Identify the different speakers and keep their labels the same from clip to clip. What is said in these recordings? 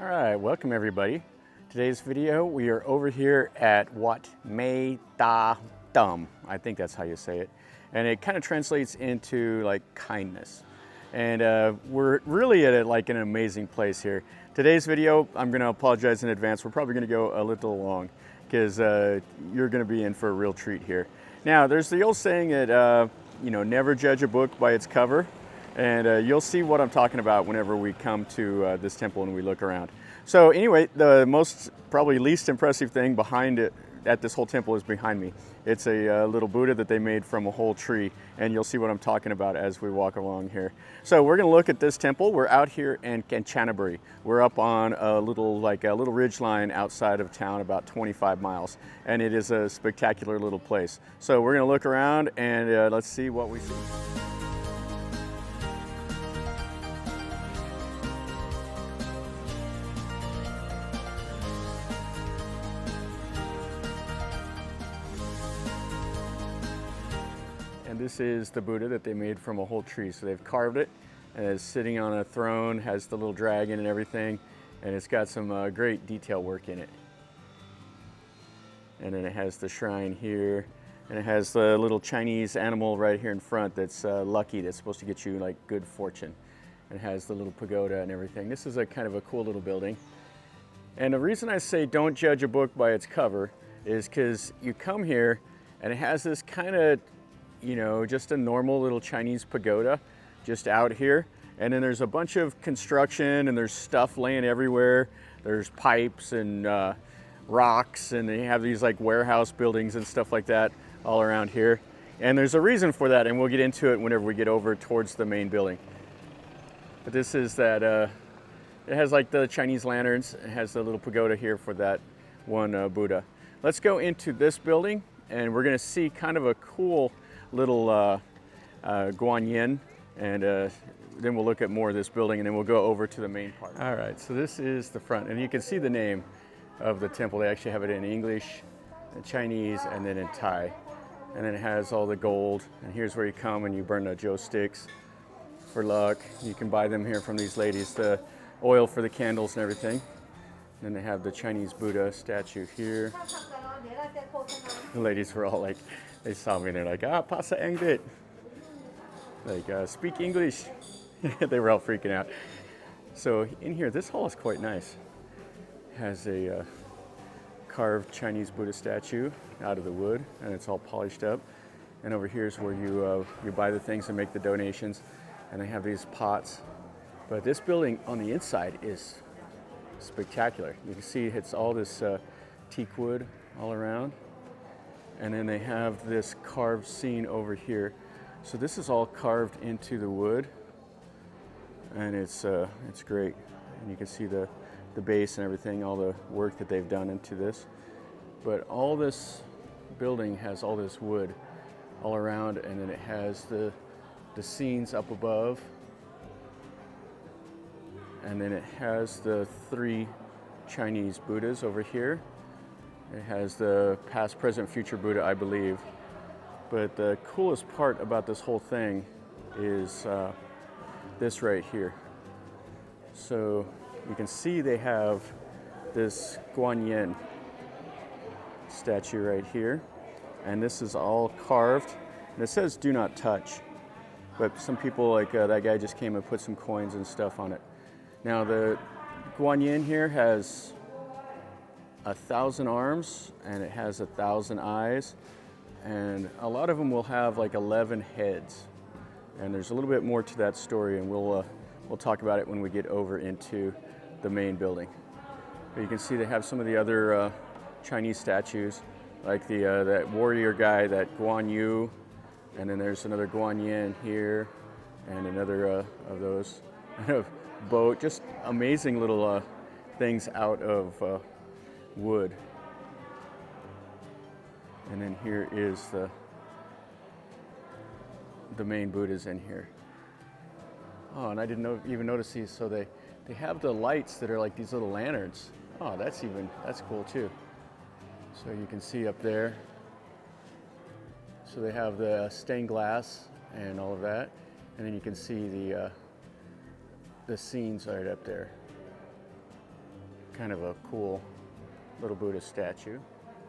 Speaker 1: All right, welcome everybody. Today's video, we are over here at Wat Mettatham. I think that's how you say it. And it kind of translates into like kindness. And we're really at like an amazing place here. Today's video, I'm gonna apologize in advance. We're probably gonna go a little long because you're gonna be in for a real treat here. Now, there's the old saying that, never judge a book by its cover. And you'll see what I'm talking about whenever we come to this temple and we look around. So anyway, the most, probably least impressive thing behind it at this whole temple is behind me. It's a little Buddha that they made from a whole tree, and you'll see what I'm talking about as we walk along here. So we're gonna look at this temple. We're out here in Kanchanaburi. We're up on a little ridge line outside of town, about 25 miles, and it is a spectacular little place. So we're gonna look around and let's see what we see. And this is the Buddha that they made from a whole tree. So they've carved it, and it's sitting on a throne, has the little dragon and everything, and it's got some great detail work in it. And then it has the shrine here, and it has the little Chinese animal right here in front that's lucky, that's supposed to get you like good fortune. And it has the little pagoda and everything. This is a kind of a cool little building. And the reason I say don't judge a book by its cover is because you come here and it has this kind of, just a normal little Chinese pagoda just out here. And then there's a bunch of construction and there's stuff laying everywhere. There's pipes and rocks, and they have these like warehouse buildings and stuff like that all around here. And there's a reason for that, and we'll get into it whenever we get over towards the main building. But this is that, it has like the Chinese lanterns. It has the little pagoda here for that one Buddha. Let's go into this building, and we're gonna see kind of a cool little Guan Yin, and then we'll look at more of this building, and then we'll go over to the main part. All right, so this is the front, and you can see the name of the temple. They actually have it in English, in Chinese, and then in Thai. And then it has all the gold, and here's where you come and you burn the joe sticks for luck. You can buy them here from these ladies, the oil for the candles and everything. And then they have the Chinese Buddha statue here. The ladies were all like, they saw me and they're like, pasa English. Like, speak English. They were all freaking out. So in here, this hall is quite nice. It has a carved Chinese Buddha statue out of the wood, and it's all polished up. And over here is where you buy the things and make the donations. And they have these pots. But this building on the inside is spectacular. You can see it's all this teak wood all around. And then they have this carved scene over here. So this is all carved into the wood, and it's great. And you can see the base and everything, all the work that they've done into this. But all this building has all this wood all around, and then it has the scenes up above. And then it has the 3 Chinese Buddhas over here. It has the past, present, future Buddha, I believe. But the coolest part about this whole thing is this right here. So you can see they have this Guan Yin statue right here. And this is all carved. And it says do not touch. But some people, like that guy just came and put some coins and stuff on it. Now the Guan Yin here has 1,000 arms, and it has 1,000 eyes, and a lot of them will have like 11 heads. And there's a little bit more to that story, and we'll talk about it when we get over into the main building. But you can see they have some of the other Chinese statues, like that warrior guy, that Guan Yu, and then there's another Guan Yin here, and another of those boat. Just amazing little things out of wood. And then here is the main Buddhas in here. Oh, and I didn't even notice these. So they have the lights that are like these little lanterns. Oh, that's cool too. So you can see up there. So they have the stained glass and all of that, and then you can see the scenes right up there. kind of a cool little Buddha statue.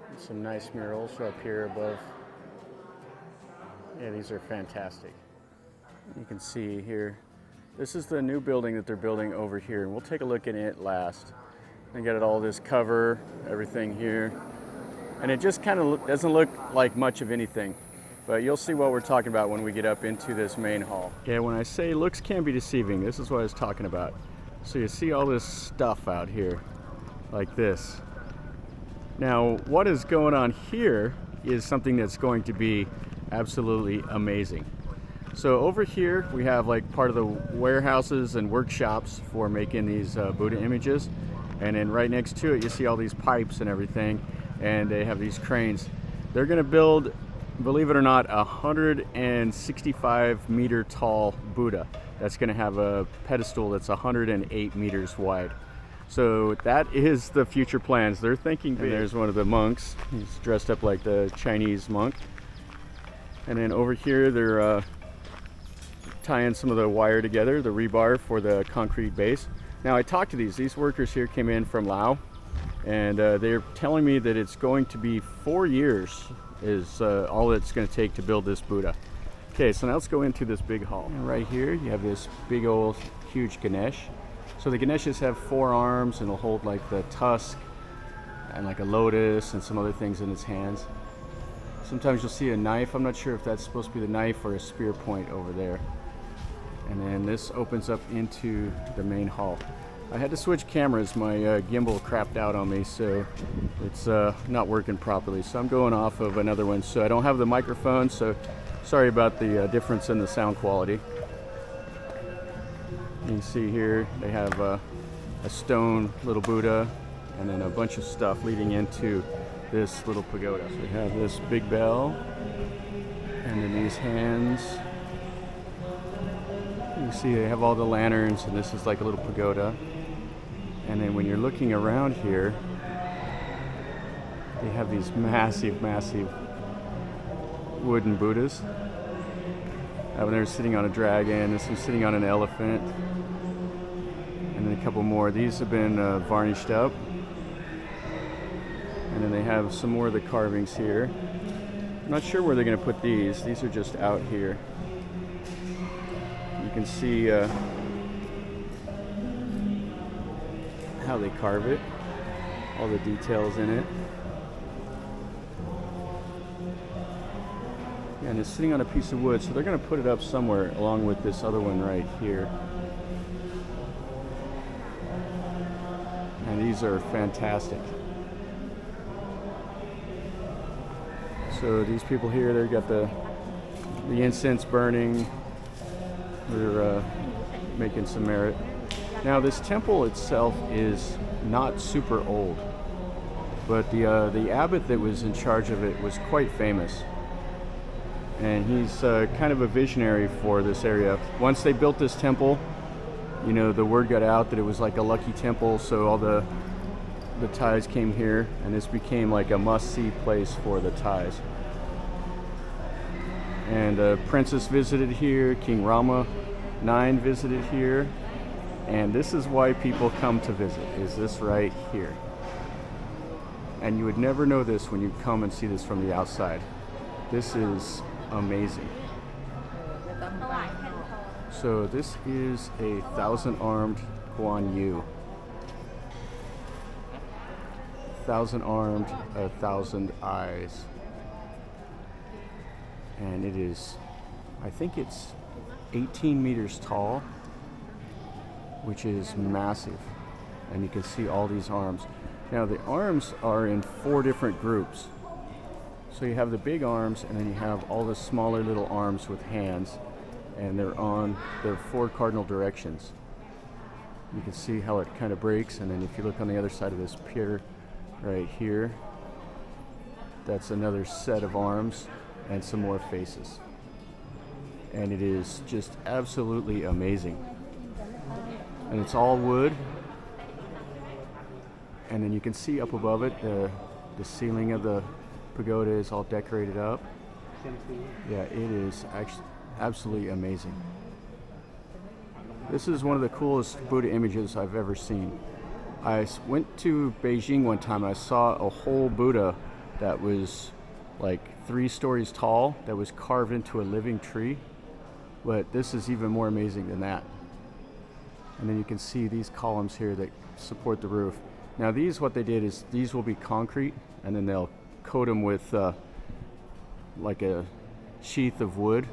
Speaker 1: And some nice murals up here above. Yeah, these are fantastic. You can see here, this is the new building that they're building over here, and we'll take a look at it last. They got all this cover, everything here, and it just kind of doesn't look like much of anything, but you'll see what we're talking about when we get up into this main hall. Yeah, when I say looks can be deceiving, this is what I was talking about. So you see all this stuff out here, like this. Now, what is going on here is something that's going to be absolutely amazing. So over here we have like part of the warehouses and workshops for making these Buddha images, and then right next to it you see all these pipes and everything, and they have these cranes. They're going to build, believe it or not, 165 meter tall Buddha that's going to have a pedestal that's 108 meters wide. So that is the future plans. They're thinking big. And there's one of the monks. He's dressed up like the Chinese monk. And then over here they're tying some of the wire together, the rebar for the concrete base. Now I talked to these workers here came in from Laos, and they're telling me that it's going to be 4 years is all it's going to take to build this Buddha. Okay, so now let's go into this big hall. And right here you have this big old huge Ganesh. So the Ganeshas have 4 arms, and it'll hold like the tusk and like a lotus and some other things in its hands. Sometimes you'll see a knife. I'm not sure if that's supposed to be the knife or a spear point over there. And then this opens up into the main hall. I had to switch cameras. My gimbal crapped out on me, so it's not working properly. So I'm going off of another one. So I don't have the microphone, so sorry about the difference in the sound quality. You can see here they have a stone little Buddha and then a bunch of stuff leading into this little pagoda. So we have this big bell and then these hands. You can see they have all the lanterns, and this is like a little pagoda. And then when you're looking around here, they have these massive, massive wooden Buddhas. That one there's sitting on a dragon, this one's sitting on an elephant, and then a couple more. These have been varnished up. And then they have some more of the carvings here. I'm not sure where they're going to put these. These are just out here. You can see how they carve it, all the details in it. And it's sitting on a piece of wood, so they're going to put it up somewhere along with this other one right here. And these are fantastic. So these people here, they've got the incense burning. They're making some merit. Now this temple itself is not super old, but the abbot that was in charge of it was quite famous. And he's kind of a visionary for this area. Once they built this temple, you know, the word got out that it was like a lucky temple, so all the Thais came here, and this became like a must-see place for the Thais. And the princess visited here, King Rama IX visited here, and this is why people come to visit, is this right here. And you would never know this when you come and see this from the outside. This is amazing. So this is a 1,000-armed Guan Yu. 1,000 armed, 1,000 eyes. And it is, I think it's 18 meters tall, which is massive. And you can see all these arms. Now the arms are in 4 different groups. So you have the big arms, and then you have all the smaller little arms with hands, and they're 4 cardinal directions. You can see how it kind of breaks, and then if you look on the other side of this pier right here, that's another set of arms and some more faces. And it is just absolutely amazing. And it's all wood. And then you can see up above it, the ceiling of the pagoda is all decorated up. Yeah, it is actually absolutely amazing. This is one of the coolest Buddha images I've ever seen. went to Beijing one time. I saw a whole Buddha that was like 3 stories tall that was carved into a living tree. But this is even more amazing than that. And then you can see these columns here that support the roof. Now these, what they did is these will be concrete, and then they'll coat them with like a sheath of wood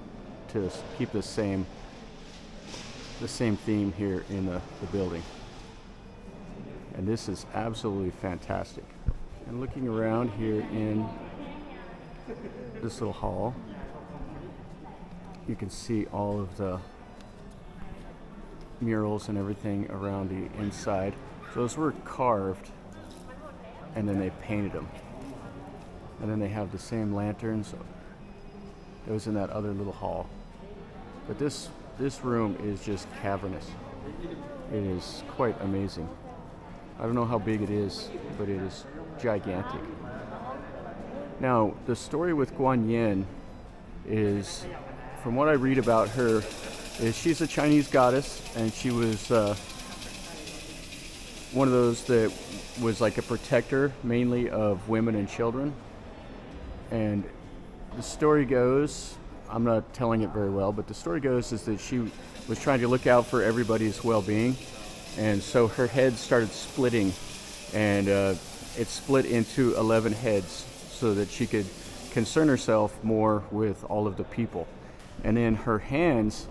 Speaker 1: to keep the same theme here in the building. And this is absolutely fantastic. And looking around here in this little hall, you can see all of the murals and everything around the inside. So those were carved, and then they painted them. And then they have the same lanterns that was in that other little hall. But this room is just cavernous. It is quite amazing. I don't know how big it is, but it is gigantic. Now, the story with Guan Yin is, from what I read about her, is she's a Chinese goddess, and she was one of those that was like a protector mainly of women and children. And the story goes, I'm not telling it very well, but the story goes is that she was trying to look out for everybody's well-being, and so her head started splitting, and it split into 11 heads so that she could concern herself more with all of the people. And then her hands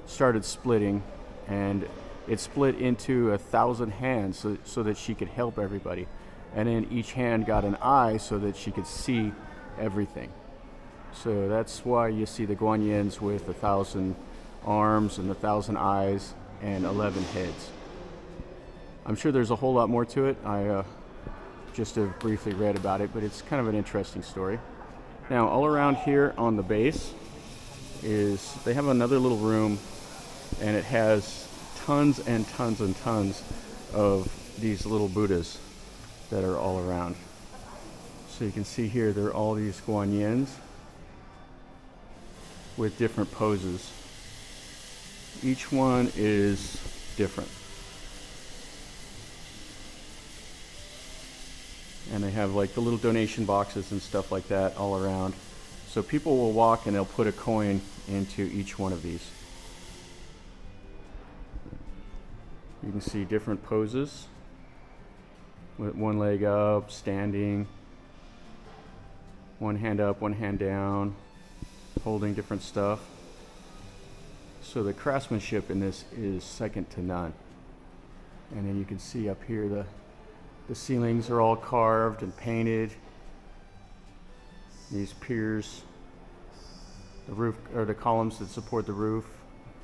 Speaker 1: started splitting, and it split into 1,000 hands so that she could help everybody. And then each hand got an eye so that she could see everything. So that's why you see the Guan Yins with 1,000 arms and 1,000 eyes and 11 heads. I'm sure there's a whole lot more to it. I just have briefly read about it, but it's kind of an interesting story. Now, all around here on the base is, they have another little room, and it has tons and tons and tons of these little Buddhas that are all around. So you can see here, there are all these Guan Yins with different poses. Each one is different. And they have like the little donation boxes and stuff like that all around. So people will walk and they'll put a coin into each one of these. You can see different poses with one leg up, standing, one hand up, one hand down, holding different stuff. So the craftsmanship in this is second to none. And then you can see up here the ceilings are all carved and painted. These piers, the roof, or the columns that support the roof,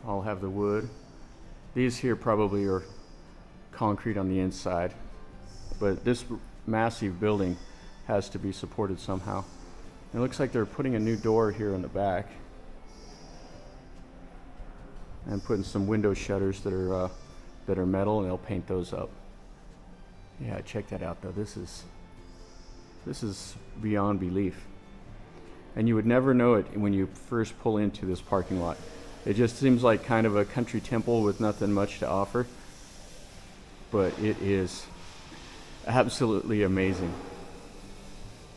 Speaker 1: all have the wood. These here probably are concrete on the inside, but this massive building has to be supported somehow. It looks like they're putting a new door here in the back and putting some window shutters that are metal, and they'll paint those up. Yeah, check that out though. This is beyond belief. And you would never know it when you first pull into this parking lot. It just seems like kind of a country temple with nothing much to offer. But it is absolutely amazing.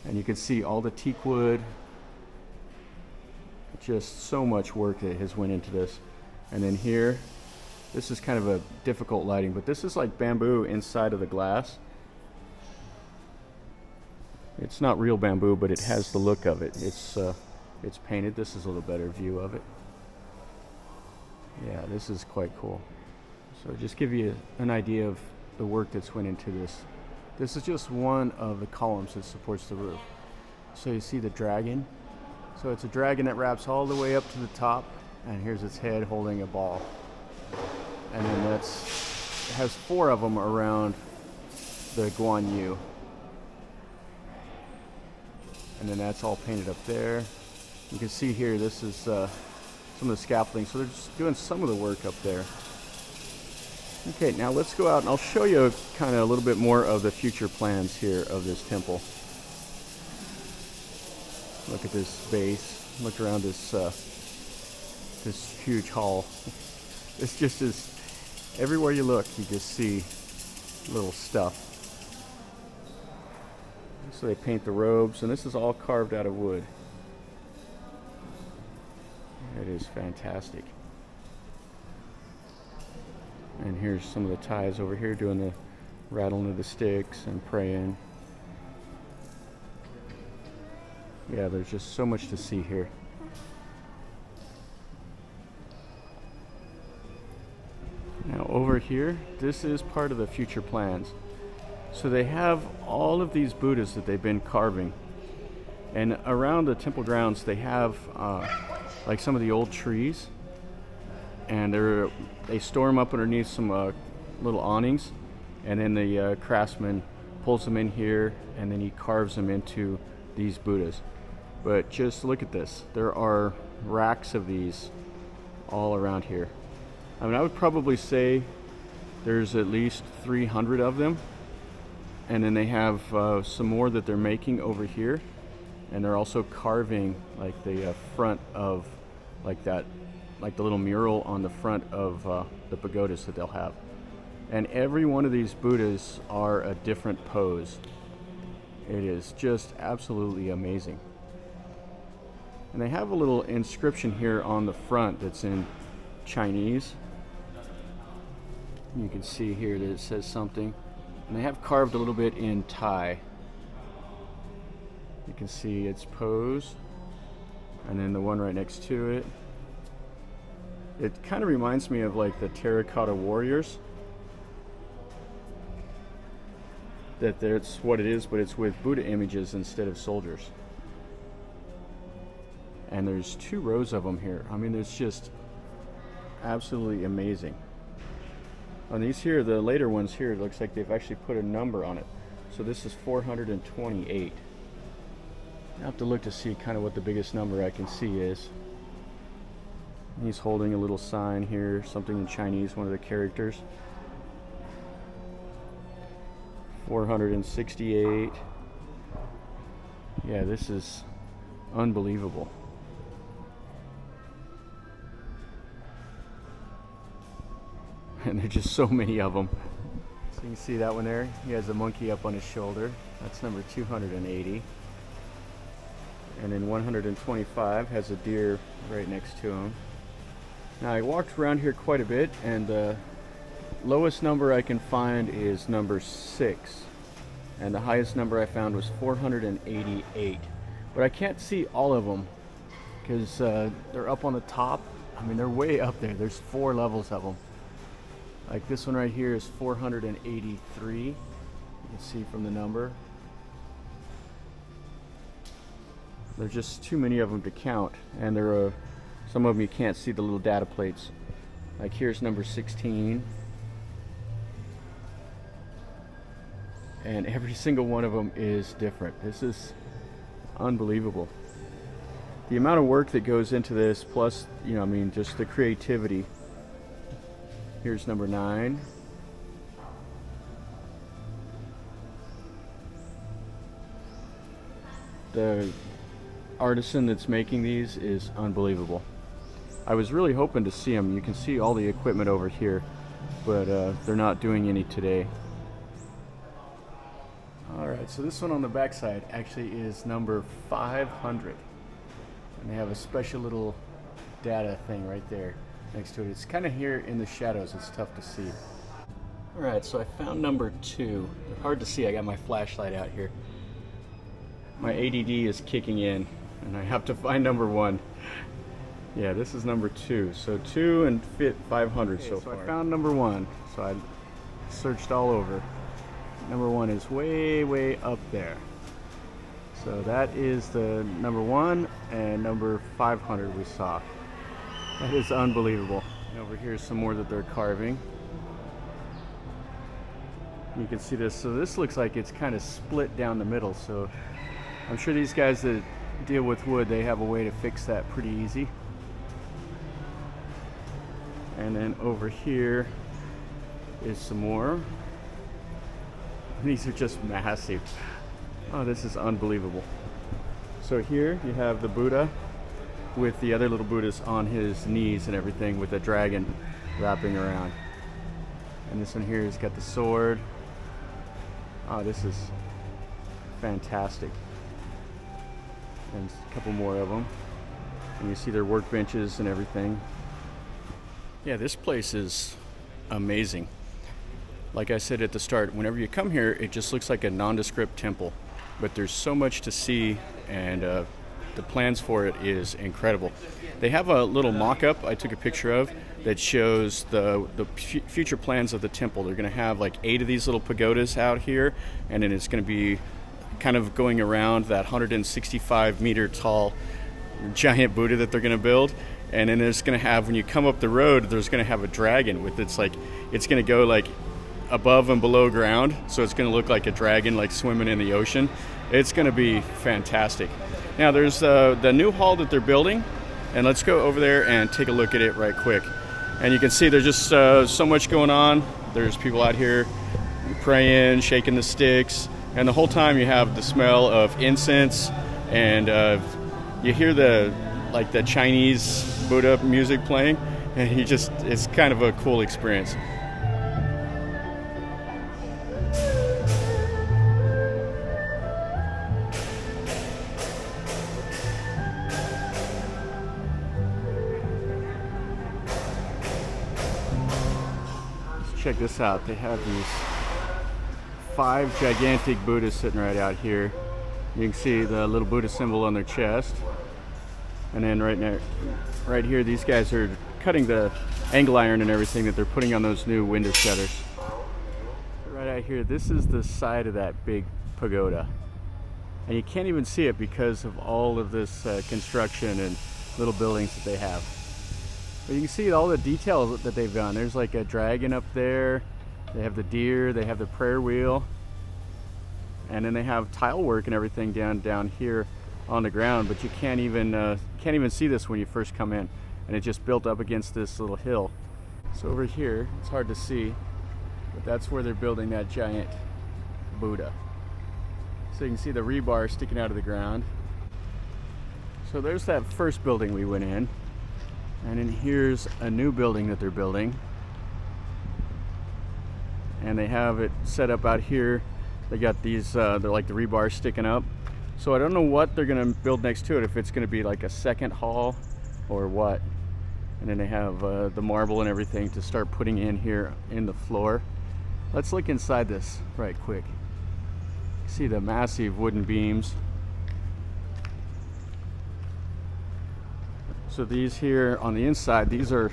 Speaker 1: And you can see all the teak wood. Just so much work that has went into this. And then here, this is kind of a difficult lighting, but this is like bamboo inside of the glass. It's not real bamboo, but it has the look of it. It's painted. This is a little better view of it. Yeah, this is quite cool. So just give you an idea of the work that's went into this. This is just one of the columns that supports the roof. So you see the dragon. So it's a dragon that wraps all the way up to the top, and here's its head holding a ball. And then it has 4 of them around the Guan Yu. And then that's all painted up there. You can see here, this is some of the scaffolding. So they're just doing some of the work up there. Okay, now let's go out and I'll show you kind of a little bit more of the future plans here of this temple. Look at this base. Look around this this huge hall. It's just as everywhere you look, you just see little stuff. So they paint the robes, and this is all carved out of wood. It is fantastic. And here's some of the Thais over here doing the rattling of the sticks and praying. Yeah, there's just so much to see here. Now over here, this is part of the future plans. So they have all of these Buddhas that they've been carving. And around the temple grounds, they have like some of the old trees. And they store them up underneath some little awnings. And then the craftsman pulls them in here, and then he carves them into these Buddhas. But just look at this. There are racks of these all around here. I mean, I would probably say there's at least 300 of them. And then they have some more that they're making over here. And they're also carving like the front of like that, like the little mural on the front of the pagodas that they'll have. And every one of these Buddhas are a different pose. It is just absolutely amazing. And they have a little inscription here on the front that's in Chinese. You can see here that it says something. And they have carved a little bit in Thai. You can see its pose. And then the one right next to it. It kind of reminds me of like the terracotta warriors. That's what it is, but it's with Buddha images instead of soldiers. And there's 2 rows of them here. I mean, it's just absolutely amazing. On these here, the later ones here, it looks like they've actually put a number on it. So this is 428. I have to look to see kind of what the biggest number I can see is. He's holding a little sign here, something in Chinese, one of the characters. 468. Yeah, this is unbelievable. And there's just so many of them. So you can see that one there. He has a monkey up on his shoulder. That's number 280. And then 125 has a deer right next to him. Now I walked around here quite a bit, and the lowest number I can find is number 6. And the highest number I found was 488. But I can't see all of them because they're up on the top. I mean, they're way up there. There's 4 levels of them. Like this one right here is 483. You can see from the number. There's just too many of them to count, and there are some of them you can't see the little data plates. Like here's number 16. And every single one of them is different. This is unbelievable. The amount of work that goes into this, plus, you know, I mean, just the creativity. Here's number 9. The artisan that's making these is unbelievable. I was really hoping to see them. You can see all the equipment over here, but they're not doing any today. Alright, so this one on the back side actually is number 500. And they have a special little data thing right there next to it. It's kind of here in the shadows. It's tough to see. Alright, so I found number 2. Hard to see. I got my flashlight out here. My ADD is kicking in, and I have to find number 1. Yeah, this is number 2. So 2 and fit 500 so far. I found number 1. So I searched all over. Number 1 is way up there. So that is the number 1 and number 500 we saw. That is unbelievable. And over here is some more that they're carving. You can see this. So this looks like it's kind of split down the middle. So I'm sure these guys that deal with wood, they have a way to fix that pretty easy. And then over here is some more. These are just massive. Oh, this is unbelievable. So here you have the Buddha with the other little Buddhas on his knees and everything, with a dragon wrapping around. And this one here has got the sword. Oh, this is fantastic. And a couple more of them. And you see their workbenches and everything. Yeah, this place is amazing. Like I said at the start, whenever you come here, it just looks like a nondescript temple. But there's so much to see, and the plans for it is incredible. They have a little mock-up I took a picture of that shows the future plans of the temple. They're going to have like 8 of these little pagodas out here, and then it's going to be kind of going around that 165 meter tall giant Buddha that they're going to build. And then there's going to have, when you come up the road, there's going to have a dragon with it's going to go like above and below ground, so it's going to look like a dragon like swimming in the ocean. It's going to be fantastic. Now there's the new hall that they're building, and let's go over there and take a look at it right quick. And you can see there's just so much going on. There's people out here praying, shaking the sticks, and the whole time you have the smell of incense, and you hear the Chinese Buddha music playing, and it's kind of a cool experience. Check this out. They have these 5 gigantic Buddhas sitting right out here. You can see the little Buddha symbol on their chest. And then right here, these guys are cutting the angle iron and everything that they're putting on those new window shutters. Right out here, this is the side of that big pagoda. And you can't even see it because of all of this construction and little buildings that they have. But you can see all the details that they've done. There's like a dragon up there. They have the deer. They have the prayer wheel. And then they have tile work and everything down here on the ground. But you can't even see this when you first come in. And it just built up against this little hill. So over here, it's hard to see, but that's where they're building that giant Buddha. So you can see the rebar sticking out of the ground. So there's that first building we went in. And then here's a new building that they're building. And they have it set up out here. They got these, they're like the rebar sticking up. So I don't know what they're gonna build next to it, if it's gonna be like a second hall or what. And then they have the marble and everything to start putting in here in the floor. Let's look inside this right quick. See the massive wooden beams. So these here on the inside, these are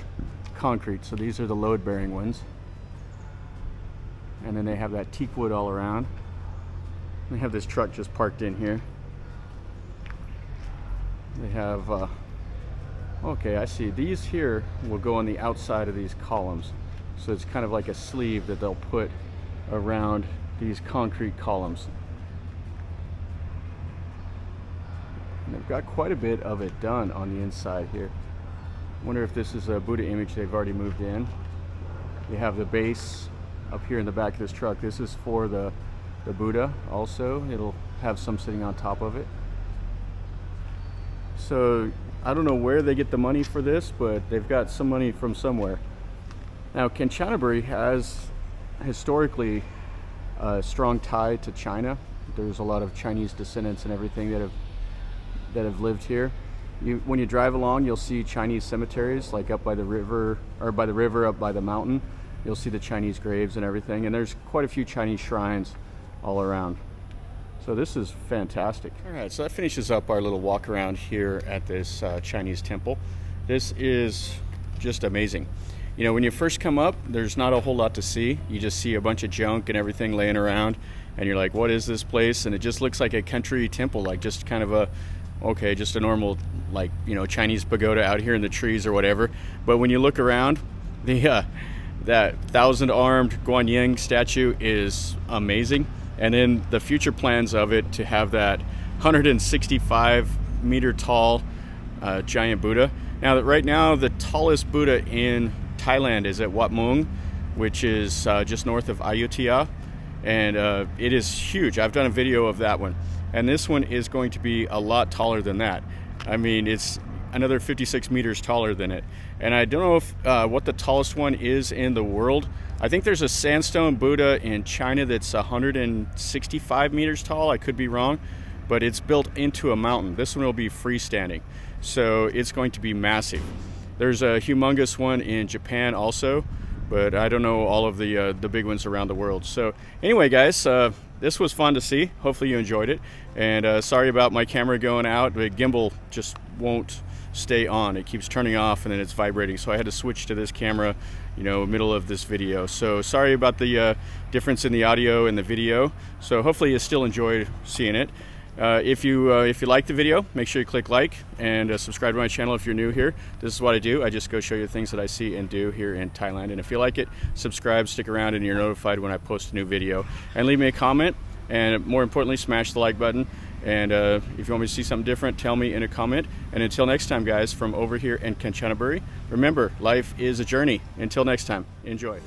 Speaker 1: concrete, so these are the load-bearing ones. And then they have that teak wood all around. They have this truck just parked in here. They have, okay, I see. These here will go on the outside of these columns. So it's kind of like a sleeve that they'll put around these concrete columns. And they've got quite a bit of it done on the inside here. I wonder if this is a Buddha image they've already moved in. They have the base up here in the back of this truck. This is for the Buddha also. It'll have some sitting on top of it. So I don't know where they get the money for this, but they've got some money from somewhere. Now Kanchanaburi has historically a strong tie to China. There's a lot of Chinese descendants and everything that have lived here. When you drive along, you'll see Chinese cemeteries, like up by the river, or by the river up by the mountain. You'll see the Chinese graves and everything, and there's quite a few Chinese shrines all around. So this is fantastic. All right, so that finishes up our little walk around here at this Chinese temple. This is just amazing. You know, when you first come up, there's not a whole lot to see. You just see a bunch of junk and everything laying around, and you're like, what is this place? And it just looks like a country temple, like just kind of just a normal, like, you know, Chinese pagoda out here in the trees or whatever. But when you look around, that 1,000-armed Guan Yin statue is amazing. And then the future plans of it to have that 165-meter tall giant Buddha. Now, right now, the tallest Buddha in Thailand is at Wat Mettatham, which is just north of Ayutthaya. And it is huge. I've done a video of that one. And this one is going to be a lot taller than that. I mean, another 56 meters taller than it. And I don't know if what the tallest one is in the world. I think there's a sandstone Buddha in China that's 165 meters tall. I could be wrong, but it's built into a mountain. This one will be freestanding, so it's going to be massive. There's a humongous one in Japan also, but I don't know all of the big ones around the world. So anyway, guys, this was fun to see. Hopefully you enjoyed it. And sorry about my camera going out. The gimbal just won't stay on. It keeps turning off and then it's vibrating. So I had to switch to this camera, you know, middle of this video. So sorry about the difference in the audio and the video. So hopefully you still enjoyed seeing it. If you like the video, make sure you click like and subscribe to my channel if you're new here. This is what I do. I just go show you things that I see and do here in Thailand. And if you like it, subscribe, stick around, and you're notified when I post a new video. And leave me a comment, and more importantly, smash the like button. And if you want me to see something different, tell me in a comment. And until next time, guys, from over here in Kanchanaburi, remember, life is a journey. Until next time, enjoy.